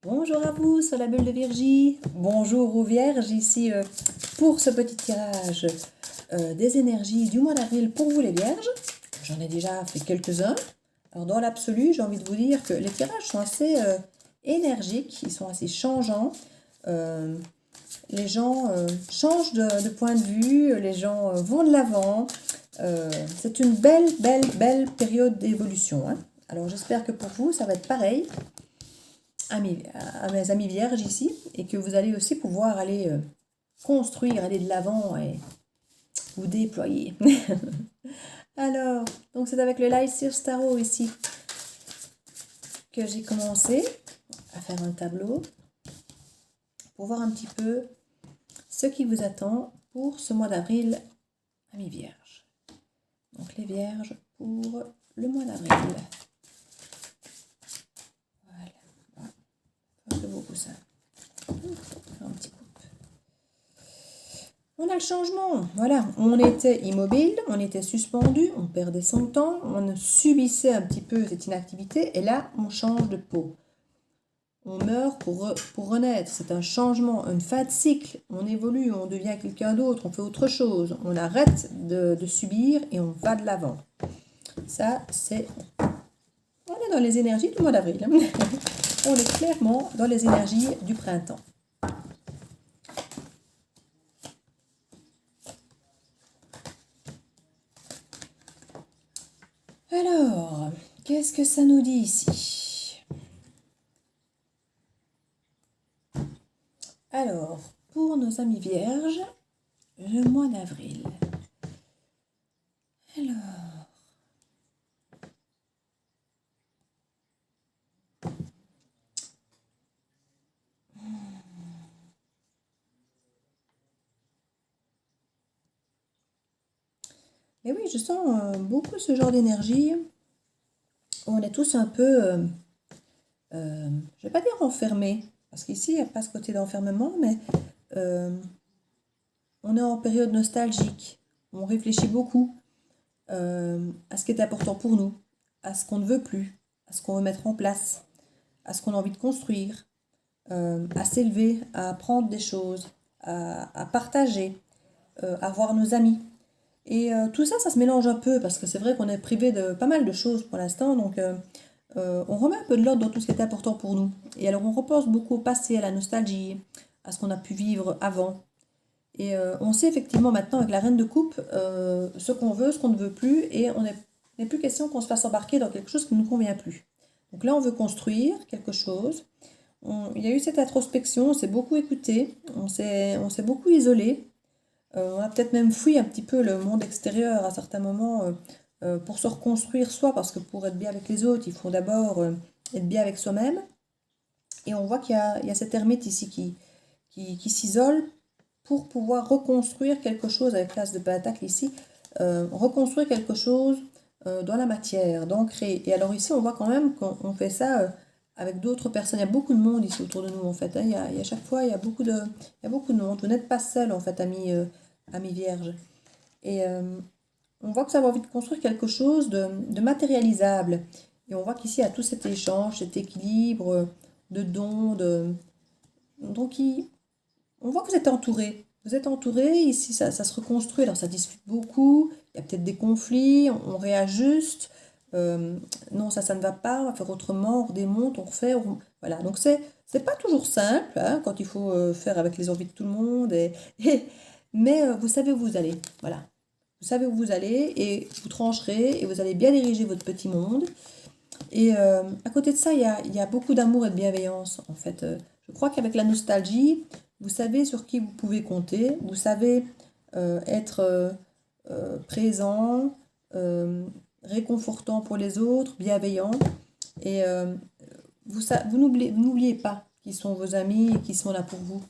Bonjour à vous sur la bulle de Virgie, bonjour aux Vierges ici pour ce petit tirage des énergies du mois d'avril pour vous les Vierges. J'en ai déjà fait quelques-uns. Alors dans l'absolu, j'ai envie de vous dire que les tirages sont assez énergiques, ils sont assez changeants. Les gens changent de point de vue, les gens vont de l'avant. C'est une belle période d'évolution. Hein. Alors j'espère que pour vous, ça va être pareil. À mes amis vierges ici, et que vous allez aussi pouvoir aller construire, aller de l'avant et vous déployer. Alors, donc c'est avec le Light Source Tarot ici que j'ai commencé à faire un tableau pour voir un petit peu ce qui vous attend pour ce mois d'avril, amis vierges. Donc les vierges pour le mois d'avril. C'est beaucoup ça. Un petit coup. On a le changement. Voilà, on était immobile, on était suspendu, on perdait son temps, on subissait un petit peu cette inactivité et là, on change de peau. On meurt pour renaître. C'est un changement, une fin de cycle. On évolue, on devient quelqu'un d'autre, on fait autre chose. On arrête de subir et on va de l'avant. Ça, c'est... On est dans les énergies du mois d'avril. On est clairement dans les énergies du printemps. Alors, qu'est-ce que ça nous dit ici? Alors, pour nos amis vierges, le mois d'avril. Alors... Et oui, je sens beaucoup ce genre d'énergie. On est tous un peu, je ne vais pas dire enfermés, parce qu'ici, il n'y a pas ce côté d'enfermement, mais on est en période nostalgique. On réfléchit beaucoup à ce qui est important pour nous, à ce qu'on ne veut plus, à ce qu'on veut mettre en place, à ce qu'on a envie de construire, à s'élever, à apprendre des choses, à partager, à voir nos amis. Et tout ça, ça se mélange un peu, parce que c'est vrai qu'on est privé de pas mal de choses pour l'instant, donc on remet un peu de l'ordre dans tout ce qui est important pour nous. Et alors on repense beaucoup au passé, à la nostalgie, à ce qu'on a pu vivre avant. Et on sait effectivement maintenant avec la Reine de Coupe ce qu'on veut, ce qu'on ne veut plus, et on n'est plus question qu'on se fasse embarquer dans quelque chose qui ne nous convient plus. Donc là, on veut construire quelque chose. Il y a eu cette introspection, on s'est beaucoup écouté, on s'est beaucoup isolé. On a peut-être même fui un petit peu le monde extérieur à certains moments pour se reconstruire soi, parce que pour être bien avec les autres, il faut d'abord être bien avec soi-même. Et on voit qu'il y a cet ermite ici qui s'isole pour pouvoir reconstruire quelque chose avec l'as de pentacle ici, reconstruire quelque chose dans la matière, d'ancrer. Et alors ici, on voit quand même qu'on fait ça avec d'autres personnes. Il y a beaucoup de monde ici autour de nous, en fait. Hein. Il y a chaque fois, il y a beaucoup de monde. Vous n'êtes pas seul, en fait, amis vierges. Et on voit que ça a envie de construire quelque chose de matérialisable. Et on voit qu'ici, il y a tout cet échange, cet équilibre de dons. Donc, on voit que vous êtes entouré. Vous êtes entouré, ici, ça se reconstruit. Alors, ça discute beaucoup. Il y a peut-être des conflits, on réajuste. Non, ça ne va pas, on va faire autrement, on redémonte, on refait. Voilà, donc c'est pas toujours simple hein, quand il faut faire avec les envies de tout le monde. Mais vous savez où vous allez. Voilà. Vous savez où vous allez et vous trancherez et vous allez bien diriger votre petit monde. Et à côté de ça, il y a beaucoup d'amour et de bienveillance, en fait. Je crois qu'avec la nostalgie, vous savez sur qui vous pouvez compter. Vous savez être présent, réconfortant pour les autres, bienveillant. Et vous n'oubliez pas qui sont vos amis et qui sont là pour vous.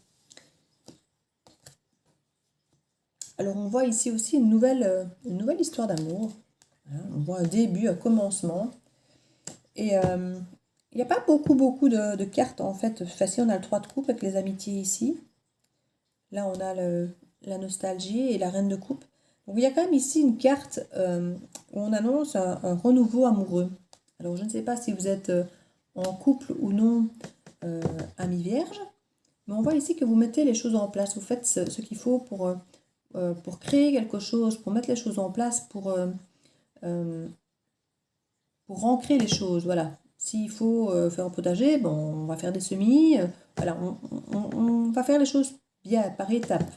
Alors on voit ici aussi une nouvelle histoire d'amour. Hein, on voit un début, un commencement. Et il n'y a pas beaucoup de cartes en fait faciles. On a le 3 de coupe avec les amitiés ici. Là on a la nostalgie et la reine de coupe. Donc il y a quand même ici une carte où on annonce un renouveau amoureux. Alors je ne sais pas si vous êtes en couple ou non famille vierge. Mais on voit ici que vous mettez les choses en place. Vous faites ce qu'il faut pour créer quelque chose, pour mettre les choses en place, pour ancrer les choses. Voilà. S'il faut faire un potager, bon, on va faire des semis. Voilà, on va faire les choses bien, par étapes.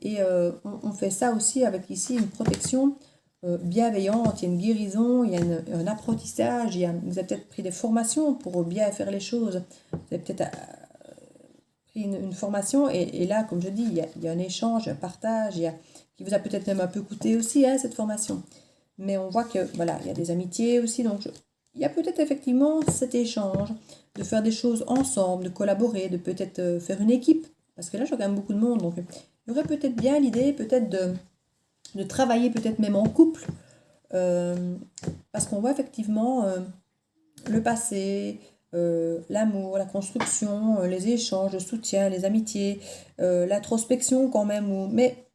Et on fait ça aussi avec ici une protection bienveillante, il y a une guérison, il y a un apprentissage, vous avez peut-être pris des formations pour bien faire les choses. Vous avez peut-être pris une formation et là, comme je dis, il y a un échange, un partage, qui vous a peut-être même un peu coûté aussi, hein, cette formation. Mais on voit que, voilà, il y a des amitiés aussi, donc il y a peut-être effectivement cet échange, de faire des choses ensemble, de collaborer, de peut-être faire une équipe, parce que là, je vois quand même beaucoup de monde, donc il y aurait peut-être bien l'idée, peut-être de travailler peut-être même en couple, parce qu'on voit effectivement le passé, l'amour, la construction, les échanges, le soutien, les amitiés, l'introspection quand même, mais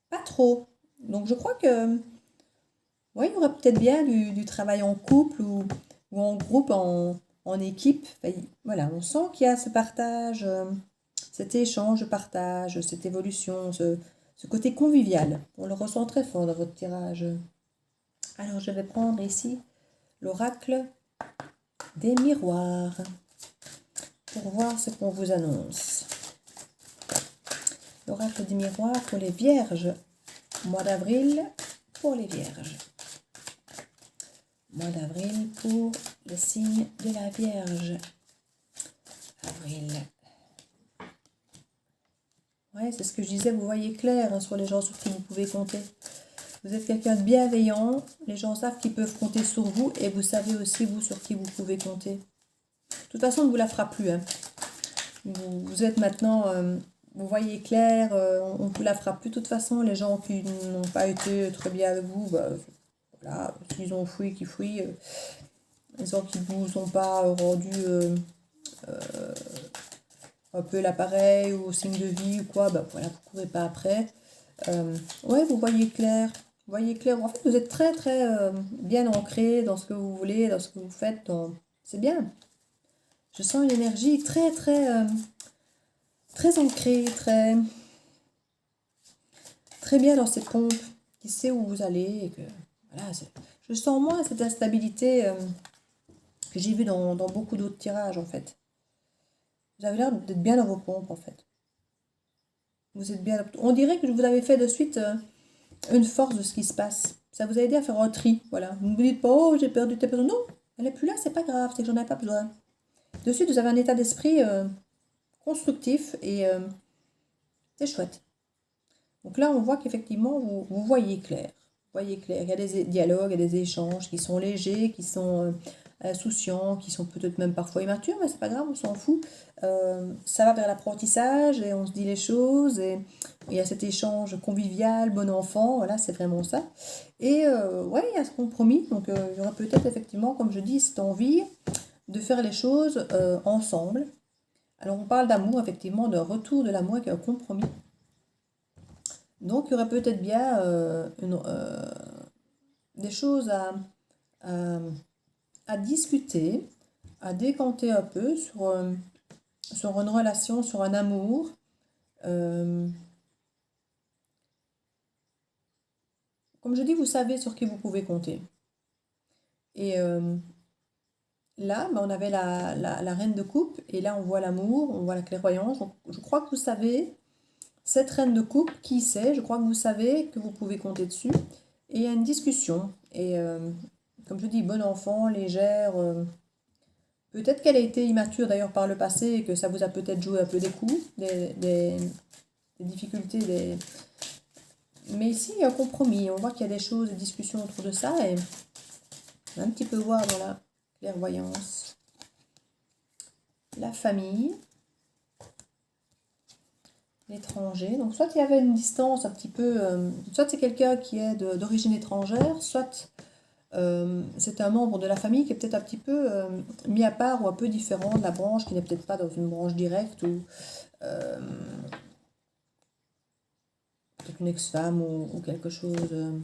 pas trop. Donc je crois que ouais, il y aura peut-être bien du travail en couple ou en groupe, en équipe. Enfin, voilà, on sent qu'il y a ce partage, cet échange, partage, cette évolution, ce côté convivial. On le ressent très fort dans votre tirage. Alors je vais prendre ici l'oracle des miroirs pour voir ce qu'on vous annonce. L'oracle des miroirs pour les vierges. Mois d'avril pour les vierges. Mois d'avril pour le signe de la Vierge. Avril. Ouais, c'est ce que je disais, vous voyez clair hein, sur les gens sur qui vous pouvez compter. Vous êtes quelqu'un de bienveillant, les gens savent qu'ils peuvent compter sur vous et vous savez aussi vous sur qui vous pouvez compter. De toute façon, on ne vous la fera plus. Hein. Vous êtes maintenant, vous voyez clair, on ne vous la fera plus. De toute façon, les gens qui n'ont pas été très bien avec vous, bah, voilà, s'ils ont fouillé, qui fouillent. Les gens qui ne vous ont pas rendu un peu l'appareil ou signe de vie ou quoi, bah voilà, vous ne courez pas après. Ouais, vous voyez clair. Vous voyez clair. En fait, vous êtes très très bien ancré dans ce que vous voulez, dans ce que vous faites. C'est bien. Je sens une énergie très très très ancrée, très très bien dans cette pompe, qui sait où vous allez. Et que, voilà, je sens moins cette instabilité que j'ai vue dans beaucoup d'autres tirages en fait. Vous avez l'air d'être bien dans vos pompes en fait. Vous êtes bien. On dirait que vous avez fait de suite une force de ce qui se passe. Ça vous a aidé à faire un tri. Voilà. Vous ne vous dites pas, oh, j'ai perdu telle personne. Non, elle n'est plus là, c'est pas grave, c'est que j'en ai pas besoin. De suite, vous avez un état d'esprit constructif et c'est chouette. Donc là, on voit qu'effectivement, vous voyez clair. Vous voyez clair. Il y a des dialogues, il y a des échanges qui sont légers, qui sont insouciants, qui sont peut-être même parfois immatures, mais c'est pas grave, on s'en fout. Ça va vers l'apprentissage et on se dit les choses et il y a cet échange convivial, bon enfant, voilà, c'est vraiment ça. Et ouais, il y a ce compromis, donc il y aura peut-être effectivement, comme je dis, cette envie de faire les choses ensemble. Alors on parle d'amour, effectivement, d'un retour de l'amour avec un compromis. Donc il y aurait peut-être bien des choses à discuter, à décanter un peu sur une relation, sur un amour. Comme je dis, vous savez sur qui vous pouvez compter. Et là, on avait la reine de coupe, et là on voit l'amour, on voit la clairvoyance. Donc, je crois que vous savez, cette reine de coupe, qui c'est, je crois que vous savez que vous pouvez compter dessus. Et il y a une discussion. Et comme je dis, bon enfant, légère. Peut-être qu'elle a été immature d'ailleurs par le passé et que ça vous a peut-être joué un peu des coups, des difficultés. Mais ici, il y a un compromis. On voit qu'il y a des choses, des discussions autour de ça. Et on va un petit peu voir dans la clairvoyance. La famille. L'étranger. Donc, soit il y avait une distance un petit peu... soit c'est quelqu'un qui est d'origine étrangère, soit c'est un membre de la famille qui est peut-être un petit peu mis à part ou un peu différent de la branche, qui n'est peut-être pas dans une branche directe ou peut-être une ex-femme ou quelque chose.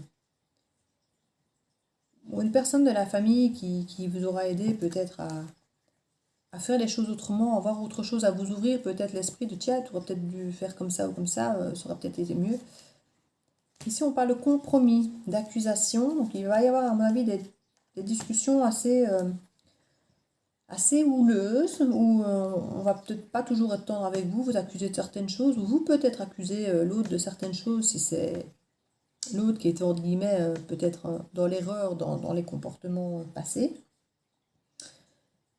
Ou une personne de la famille qui vous aura aidé peut-être à faire les choses autrement, à avoir autre chose à vous ouvrir, peut-être l'esprit de tiens, tu aurais peut-être dû faire comme ça ou comme ça aurait peut-être été mieux. Ici, on parle de compromis, d'accusation, donc il va y avoir, à mon avis, des discussions assez houleuses, où on va peut-être pas toujours être tendre avec vous, vous accusez de certaines choses, ou vous peut-être accuser l'autre de certaines choses, si c'est l'autre qui était, entre guillemets, peut-être dans l'erreur, dans les comportements passés.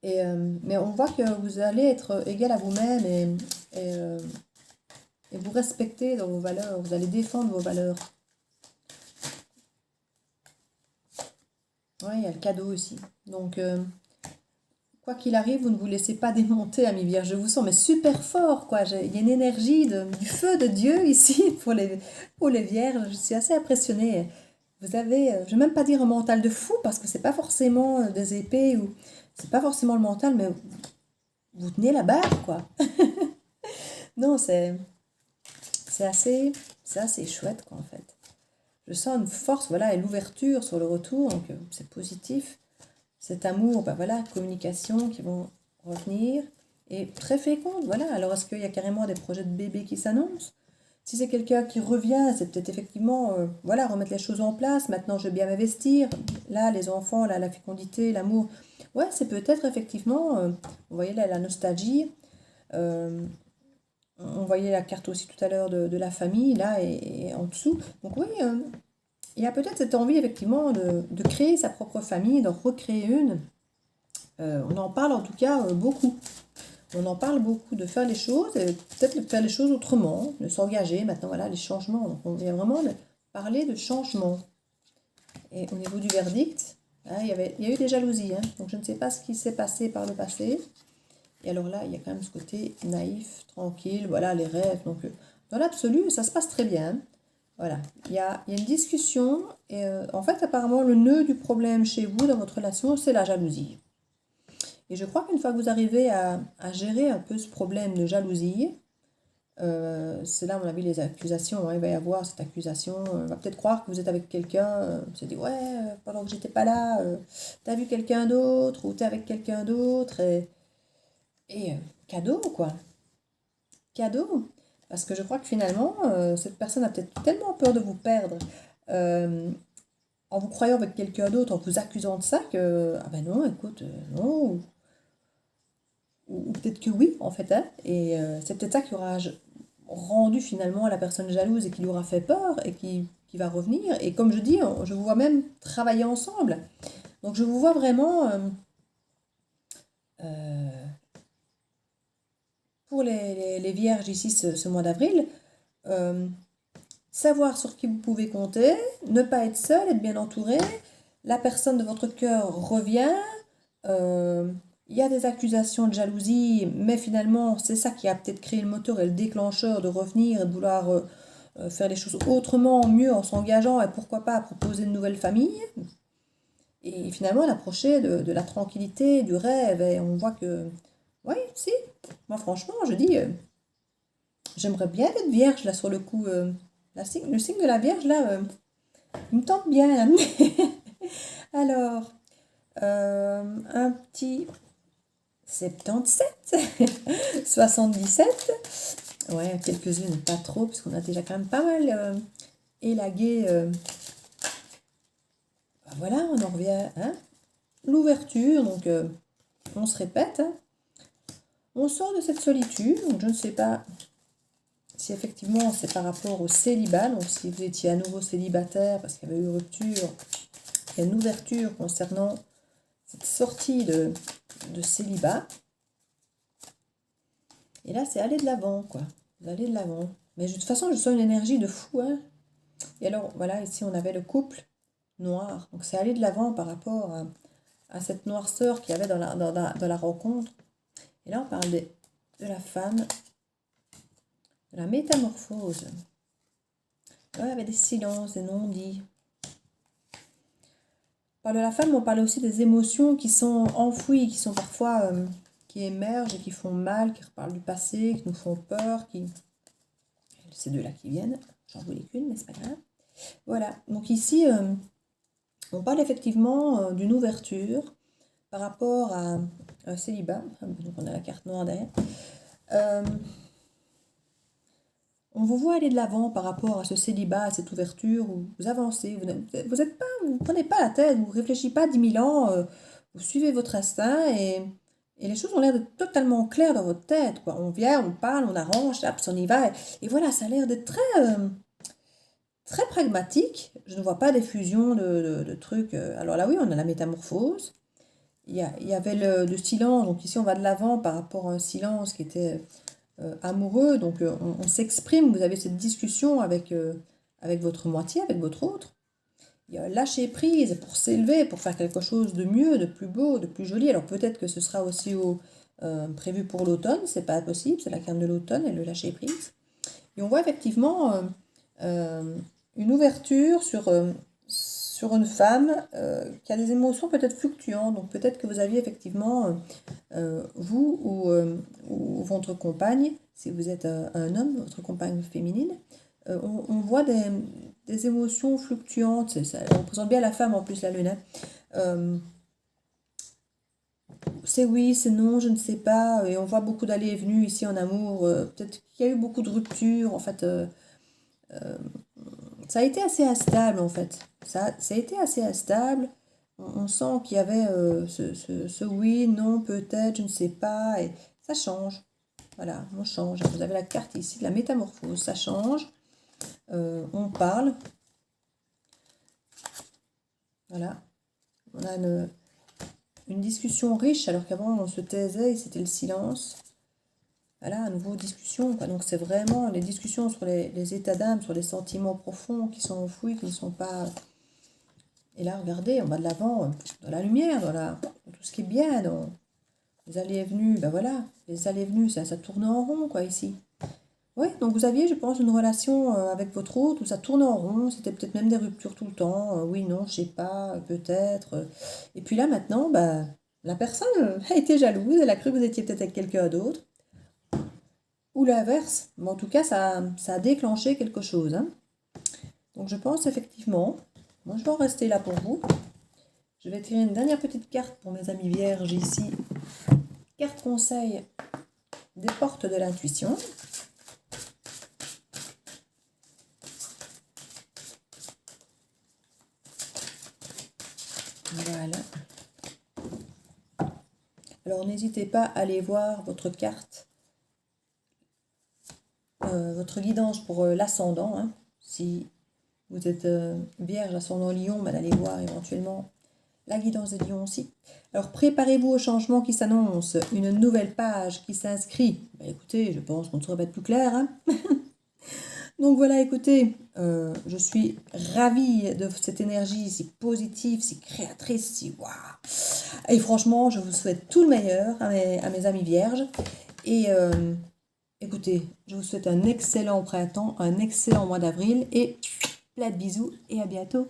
Mais on voit que vous allez être égal à vous-même et, et vous respecter dans vos valeurs, vous allez défendre vos valeurs. Oui, il y a le cadeau aussi. Donc, quoi qu'il arrive, vous ne vous laissez pas démonter, ami Vierge. Je vous sens mais super fort, quoi. Il y a une énergie du feu de Dieu ici pour les Vierges. Je suis assez impressionnée. Vous avez, je ne vais même pas dire un mental de fou, parce que c'est pas forcément des épées, ou c'est pas forcément le mental, mais vous tenez la barre, quoi. Non, c'est assez chouette, quoi, en fait. Je sens une force, voilà, et l'ouverture sur le retour, donc c'est positif. Cet amour, ben voilà, communication qui vont revenir, et très féconde, voilà. Alors, est-ce qu'il y a carrément des projets de bébé qui s'annoncent? Si c'est quelqu'un qui revient, c'est peut-être effectivement, voilà, remettre les choses en place. Maintenant, je vais bien m'investir. Là, les enfants, là, la fécondité, l'amour. Ouais, c'est peut-être effectivement, vous voyez là, la nostalgie. Euh, on voyait la carte aussi tout à l'heure de la famille, là, et en dessous. Donc oui, il y a peut-être cette envie, effectivement, de créer sa propre famille, d'en recréer une. On en parle en tout cas beaucoup. On en parle beaucoup, de faire les choses, et peut-être de faire les choses autrement, de s'engager. Maintenant, voilà, les changements. Donc, on vient vraiment de parler de changement. Et au niveau du verdict, hein, il y a eu des jalousies. Hein, donc, je ne sais pas ce qui s'est passé par le passé. Et alors là, il y a quand même ce côté naïf, tranquille, voilà, les rêves. Donc, dans l'absolu, ça se passe très bien. Voilà, il y a une discussion. Et en fait, apparemment, le nœud du problème chez vous, dans votre relation, c'est la jalousie. Et je crois qu'une fois que vous arrivez à gérer un peu ce problème de jalousie, c'est là, à mon avis, les accusations. Hein, il va y avoir cette accusation. On va peut-être croire que vous êtes avec quelqu'un. On se dit, ouais, pendant que j'étais pas là, t'as vu quelqu'un d'autre ou t'es avec quelqu'un d'autre. Et cadeau, quoi. Cadeau. Parce que je crois que finalement, cette personne a peut-être tellement peur de vous perdre euh, en vous croyant avec quelqu'un d'autre, en vous accusant de ça, que, ah ben non, écoute, non, ou peut-être que oui, en fait, hein, et c'est peut-être ça qui aura rendu finalement la personne jalouse et qui lui aura fait peur et qui va revenir. Et comme je dis, je vous vois même travailler ensemble. Donc je vous vois vraiment, euh, pour les vierges ici ce mois d'avril, euh, savoir sur qui vous pouvez compter, ne pas être seul, être bien entouré. La personne de votre cœur revient. euh, il y a des accusations de jalousie, mais finalement, c'est ça qui a peut-être créé le moteur et le déclencheur de revenir et de vouloir faire les choses autrement, mieux, en s'engageant et pourquoi pas à proposer une nouvelle famille. Et finalement, l'approcher de la tranquillité, du rêve. Et on voit que, oui, si, moi franchement, je dis, j'aimerais bien être vierge là sur le coup. Le signe de la vierge là, il me tente bien. Alors, un petit 77, 77. Ouais, quelques-unes, pas trop, parce qu'on a déjà quand même pas mal élagué. Ben voilà, on en revient. Hein, l'ouverture, donc on se répète. Hein, on sort de cette solitude, donc je ne sais pas si effectivement c'est par rapport au célibat, donc si vous étiez à nouveau célibataire parce qu'il y avait eu rupture, il y a une ouverture concernant cette sortie de célibat. Et là, c'est aller de l'avant, quoi. Vous allez de l'avant. Mais de toute façon, je sens une énergie de fou, hein. Et alors, voilà, ici, on avait le couple noir. Donc, c'est aller de l'avant par rapport à cette noirceur qu'il y avait dans la rencontre. Et là, on parle de la femme, de la métamorphose. Ouais, il y avait des silences, des non-dits. On parle de la femme, mais on parle aussi des émotions qui sont enfouies, qui sont parfois... qui émergent et qui font mal, qui reparlent du passé, qui nous font peur, qui... Ces deux-là qui viennent. J'en voulais qu'une, mais c'est pas grave. Voilà. Donc ici, on parle effectivement d'une ouverture, par rapport à un célibat. Donc on a la carte noire derrière. Euh, on vous voit aller de l'avant par rapport à ce célibat, à cette ouverture, où vous avancez, vous prenez pas la tête, vous réfléchissez pas 10 000 ans, vous suivez votre instinct et les choses ont l'air d'être totalement claires dans votre tête, quoi. On vient, on parle, on arrange, hop, on y va, et voilà, ça a l'air d'être très pragmatique. Je ne vois pas des fusions de trucs. Alors là, oui, on a la métamorphose. Il y avait le silence, donc ici on va de l'avant par rapport à un silence qui était amoureux, donc on s'exprime, vous avez cette discussion avec votre moitié, avec votre autre. Il y a lâcher prise pour s'élever, pour faire quelque chose de mieux, de plus beau, de plus joli. Alors peut-être que ce sera aussi prévu pour l'automne, c'est pas possible, c'est la carte de l'automne et le lâcher prise. Et on voit effectivement une ouverture sur une femme qui a des émotions peut-être fluctuantes. Donc peut-être que vous aviez effectivement, vous ou votre compagne, si vous êtes un homme, votre compagne féminine, on voit des émotions fluctuantes. Ça représente bien la femme en plus, la lune. C'est oui, c'est non, je ne sais pas. Et on voit beaucoup d'allées et venues ici en amour. Peut-être qu'il y a eu beaucoup de ruptures. En fait, ça a été assez instable en fait. Ça a été assez instable. On sent qu'il y avait ce oui, non, peut-être, je ne sais pas. Et ça change. Voilà, on change. Vous avez la carte ici de la métamorphose. Ça change. On parle. Voilà. On a une discussion riche alors qu'avant on se taisait et c'était le silence. Voilà, à nouveau discussion, quoi. Donc c'est vraiment les discussions sur les états d'âme, sur les sentiments profonds qui sont enfouis, qui ne sont pas... Et là, regardez, on va de l'avant, dans la lumière, dans tout ce qui est bien, dans les allées et venues, ben voilà, les allées et venues, ça tourne en rond, quoi, ici. Oui, donc vous aviez, je pense, une relation avec votre autre où ça tourne en rond, c'était peut-être même des ruptures tout le temps, oui, non, je sais pas, peut-être. Et puis là, maintenant, bah, la personne a été jalouse, elle a cru que vous étiez peut-être avec quelqu'un d'autre. Ou l'inverse. Mais en tout cas, ça a déclenché quelque chose. Hein. Donc je pense effectivement, moi je vais en rester là pour vous. Je vais tirer une dernière petite carte pour mes amis vierges ici. Carte conseil des portes de l'intuition. Voilà. Alors n'hésitez pas à aller voir votre carte, votre guidance pour l'ascendant. Hein. Si vous êtes vierge, ascendant lion, ben, allez voir éventuellement la guidance des lions aussi. Alors préparez-vous au changement qui s'annonce, une nouvelle page qui s'inscrit. Ben, écoutez, je pense qu'on ne saurait pas être plus clair. Hein. Donc voilà, écoutez, je suis ravie de cette énergie si positive, si créatrice, si waouh. Et franchement, je vous souhaite tout le meilleur à mes amis vierges. Et écoutez, je vous souhaite un excellent printemps, un excellent mois d'avril et plein de bisous et à bientôt.